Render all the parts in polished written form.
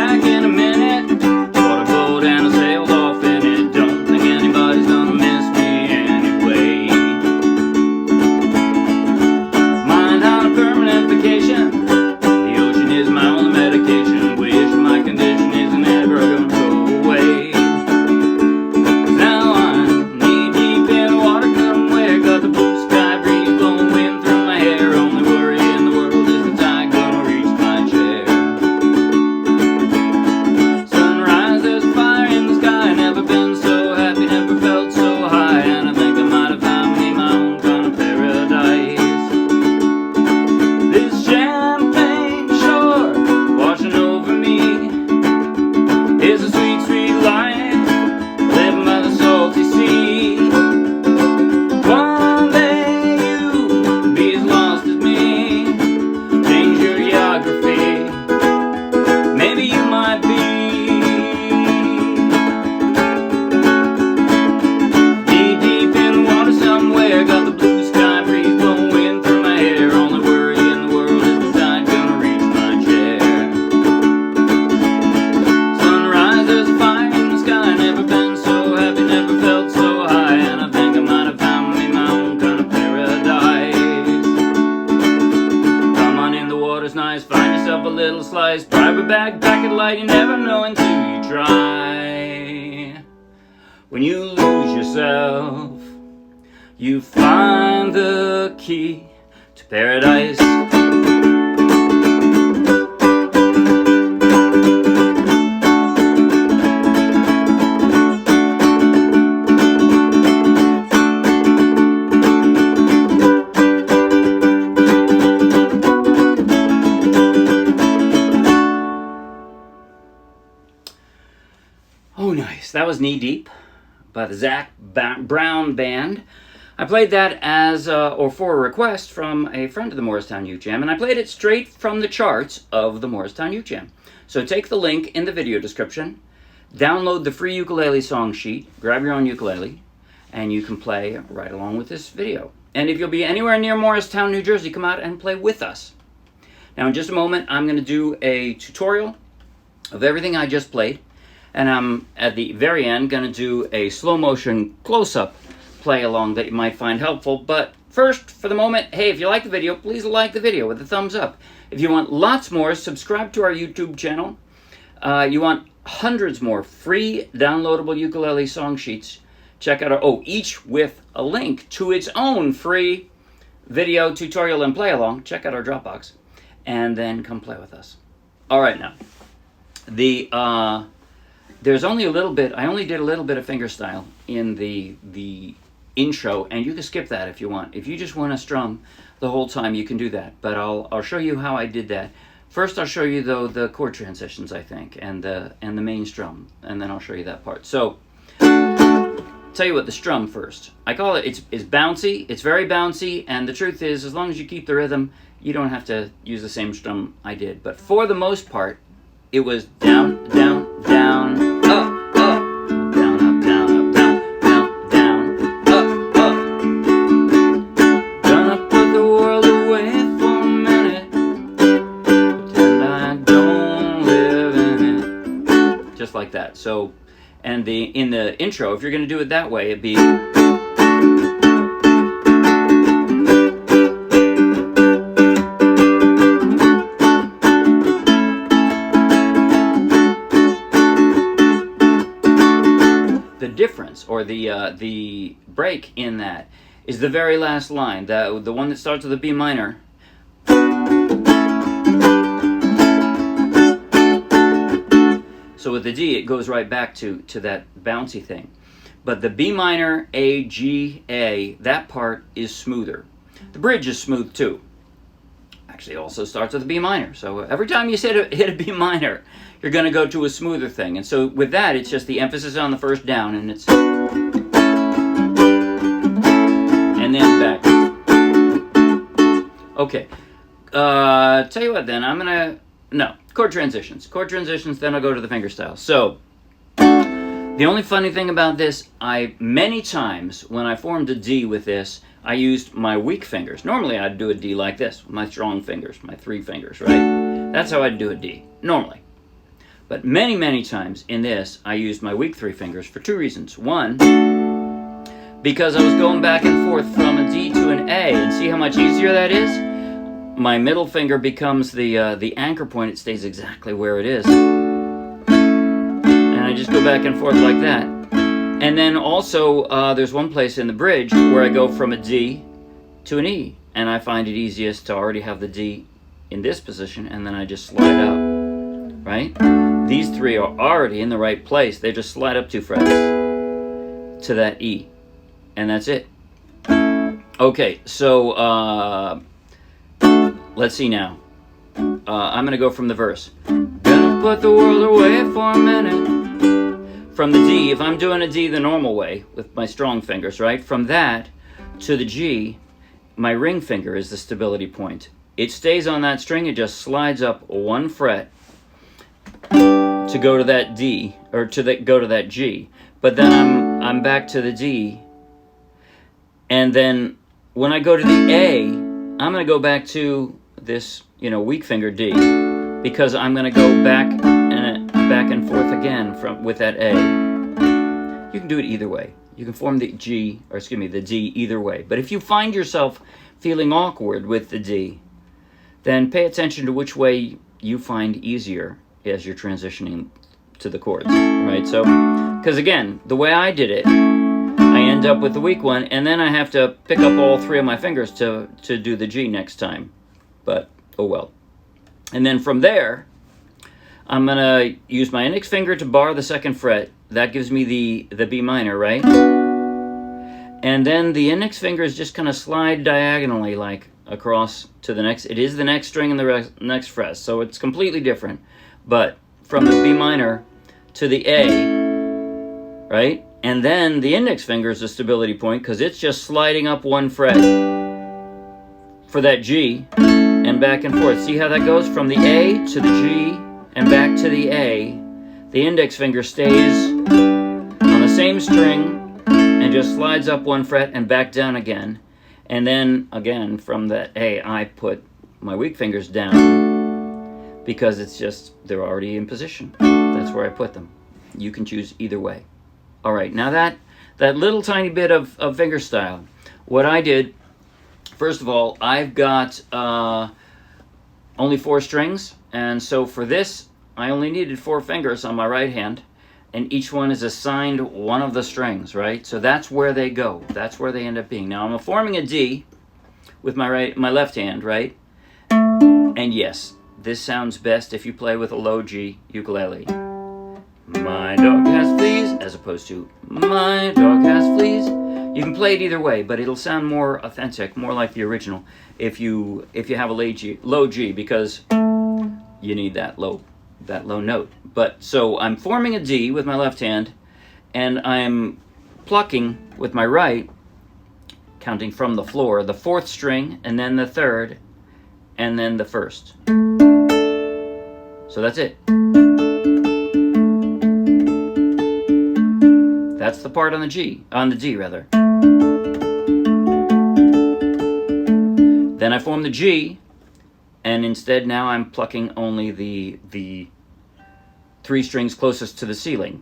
back in a minute. Bought a boat and I sailed off in it. Don't think anybody's gonna miss me anyway. Mine on a permanent vacation. The ocean is my only medication. Wish my condition isn't ever gonna go away. Now I'm knee deep in water, couldn't wear. Got the blue sky breeze blowing wind through my hair. Only worry in the world is the tide gonna reach my chair. Sunrise, there's fire in the sky. Never been so happy, never felt so high. And I think I might have found me my own kind of paradise. This champagne shore washing over me is a sweet, sweet life. Living by the salty sea. One day you be as lost as me. Change your geography. Maybe you might be knee deep in water somewhere. Got the blue sky breeze blowing wind through my hair. Only worry in the world is the tide gonna reach my chair. Sunrise, there's a fire in the sky. Never been so happy, never felt so high. And I think I might have found me my own kind of paradise. Come on in, the water's nice. Find yourself a little slice. Private bag, pack it light. You never know until you try. When you lose yourself, you find the key to paradise. Oh, nice. That was Knee Deep by the Zac Brown Band. I played that as, or for a request from a friend of the Morristown UkeJam, and I played it straight from the charts of the Morristown UkeJam. So take the link in the video description, download the free ukulele song sheet, grab your own ukulele, and you can play right along with this video. And if you'll be anywhere near Morristown, New Jersey, come out and play with us. Now in just a moment, I'm going to do a tutorial of everything I just played. And I'm, at the very end, going to do a slow motion close-up play along that you might find helpful. But first, for the moment, hey, if you like the video, please like the video with a thumbs up. If you want lots more, subscribe to our YouTube channel. You want hundreds more free downloadable ukulele song sheets, check out our, each with a link to its own free video tutorial and play along. Check out our Dropbox, and then come play with us. All right, now, there's only a little bit, I only did a little bit of fingerstyle in the intro, and you can skip that if you want. If you just want to strum the whole time, you can do that, but I'll show you how I did that. First, I'll show you, though, the chord transitions, I think, and the main strum, and then I'll show you that part. So, tell you what, the strum first. I call it, it's bouncy, it's very bouncy, and the truth is, as long as you keep the rhythm, you don't have to use the same strum I did. But for the most part, it was down, down, down, up, up, down, up, down, up, down, down, down, up, up. Gonna put the world away for a minute, pretend I don't live in it. Just like that. So, and in the intro, if you're going to do it that way, it'd be... The difference, or the break in that, is the very last line, the one that starts with a B minor. So with the D, it goes right back to that bouncy thing. But the B minor, A, G, A, that part is smoother. The bridge is smooth too. Actually, it also starts with a B minor. So every time you hit a B minor, you're going to go to a smoother thing. And so with that, it's just the emphasis on the first down, and it's... and then back. Okay. Tell you what then, I'm going to... No, chord transitions. Chord transitions, then I'll go to the fingerstyle. So, the only funny thing about this, many times when I formed a D with this, I used my weak fingers. Normally I'd do a D like this, with my strong fingers, my 3 fingers, right? That's how I'd do a D, normally. But many, many times in this, I used my weak 3 fingers for 2 reasons. One, because I was going back and forth from a D to an A, and see how much easier that is? My middle finger becomes the anchor point. It stays exactly where it is. And I just go back and forth like that. And then also, there's one place in the bridge where I go from a D to an E. And I find it easiest to already have the D in this position, and then I just slide up, right? These 3 are already in the right place. They just slide up 2 frets to that E. And that's it. Okay, so let's see now. I'm going to go from the verse. Gonna put the world away for a minute. From the D, if I'm doing a D the normal way, with my strong fingers, right? From that to the G, my ring finger is the stability point. It stays on that string, it just slides up 1 fret to go to that D, or go to that G. But then I'm back to the D, and then when I go to the A, I'm going to go back to this, weak finger D, because I'm going to go back and forth again with that A. You can do it either way. You can form the D either way. But if you find yourself feeling awkward with the D, then pay attention to which way you find easier as you're transitioning to the chords, right? So, because again, the way I did it, I end up with the weak one, and then I have to pick up all 3 of my fingers to do the G next time. But, oh well. And then from there, I'm going to use my index finger to bar the 2nd fret. That gives me the B minor, right? And then the index fingers just kind of slide diagonally, like across to the next. It is the next string in the next fret, so it's completely different. But from the B minor to the A, right? And then the index finger is the stability point, because it's just sliding up 1 fret for that G and back and forth. See how that goes? From the A to the G and back to the A. The index finger stays on the same string and just slides up 1 fret and back down again. And then, again, from that A, I put my weak fingers down because they're already in position. That's where I put them. You can choose either way. All right, now that little tiny bit of fingerstyle, what I did, first of all, I've got only 4 strings, and so for this, I only needed 4 fingers on my right hand, and each one is assigned one of the strings, right? So that's where they go. That's where they end up being. Now I'm forming a D with my left hand, right? And yes, this sounds best if you play with a low G ukulele. My dog has fleas, as opposed to my dog has fleas. You can play it either way, but it'll sound more authentic, more like the original, if you have a low G, because you need that low note. But so I'm forming a D with my left hand, and I'm plucking with my right, counting from the floor, the 4th string, and then the 3rd, and then the 1st. So that's it. That's the part on the D rather. Then I form the G, and instead now I'm plucking only the 3 strings closest to the ceiling.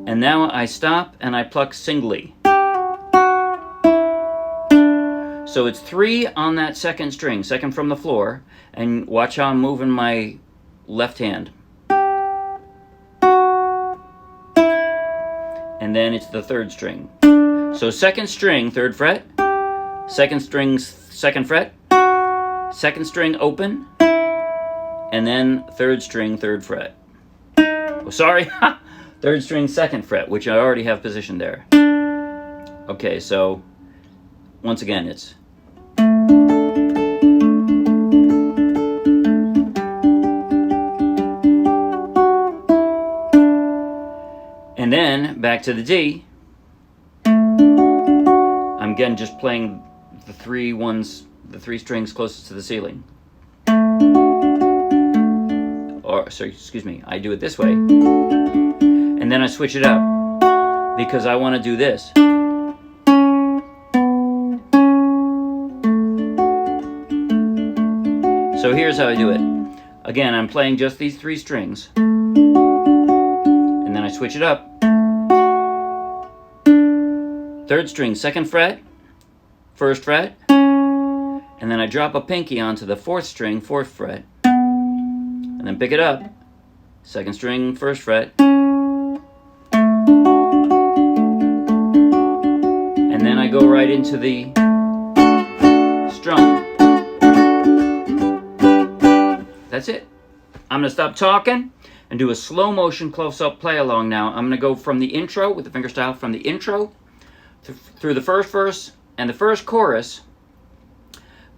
And now I stop and I pluck singly. So it's 3 on that 2nd string, 2nd from the floor, and watch how I'm moving my left hand. And then it's the 3rd string. So 2nd string, 3rd fret, 2nd string, 2nd fret, 2nd string open, and then 3rd string, 3rd fret. Oh, sorry, 3rd string, 2nd fret, which I already have positioned there. Okay, so once again, it's and then back to the D. I'm again just playing the 3 strings closest to the ceiling. Or, sorry, excuse me, I do it this way. And then I switch it up because I want to do this. So here's how I do it. Again, I'm playing just these 3 strings. And then I switch it up. 3rd string, 2nd fret, 1st fret, and then I drop a pinky onto the 4th string, 4th fret, and then pick it up, 2nd string, 1st fret, and then I go right into the strum. That's it. I'm going to stop talking and do a slow motion close-up play along now. I'm going to go from the intro with the fingerstyle, from the intro through the first verse and the first chorus.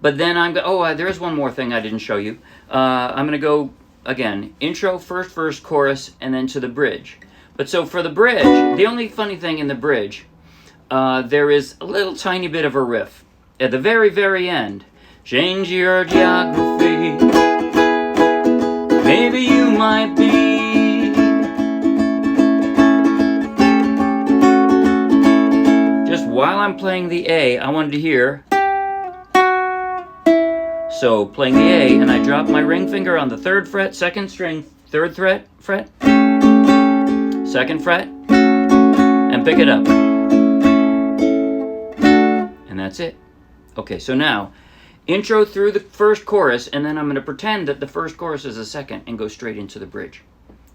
But then there is one more thing I didn't show you. I'm going to go, again, intro, first verse, chorus, and then to the bridge. But so for the bridge, the only funny thing in the bridge, there is a little tiny bit of a riff. At the very, very end, change your geography. Maybe you might be. Just while I'm playing the A, I wanted to hear. So playing the A, and I drop my ring finger on the 3rd fret, 2nd string, 3rd fret, 2nd fret, and pick it up. And that's it. Okay, so now, intro through the first chorus, and then I'm going to pretend that the first chorus is the second and go straight into the bridge.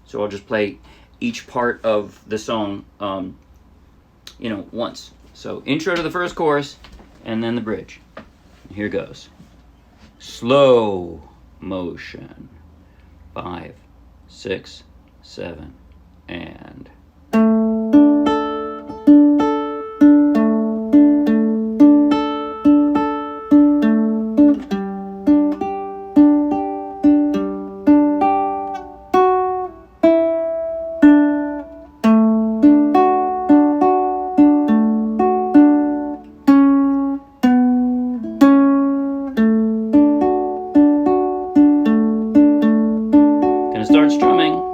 So I'll just play each part of the song, once. So intro to the first chorus, and then the bridge. Here goes. Slow motion. 5, 6, 7, and... Start strumming.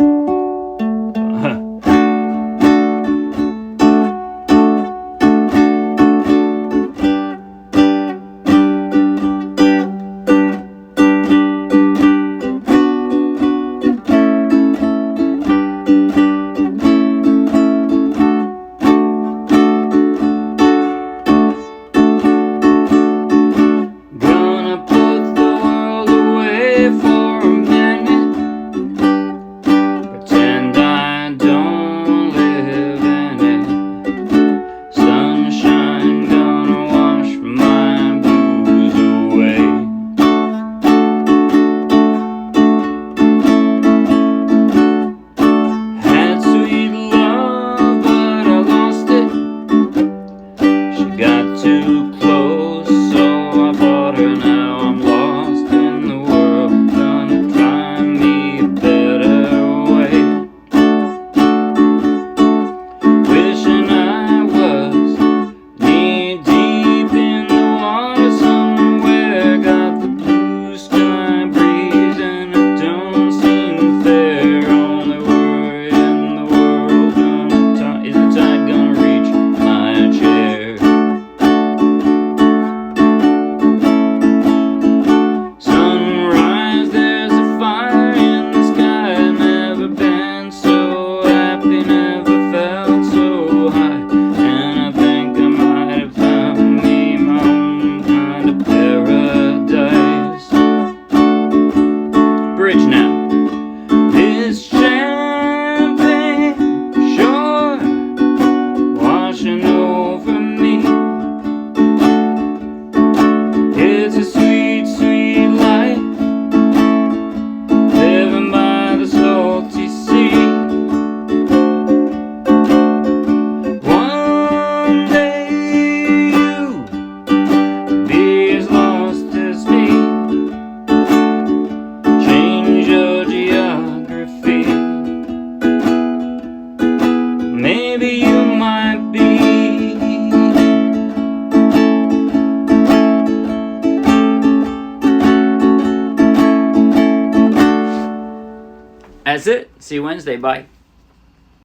That's it. See you Wednesday. Bye.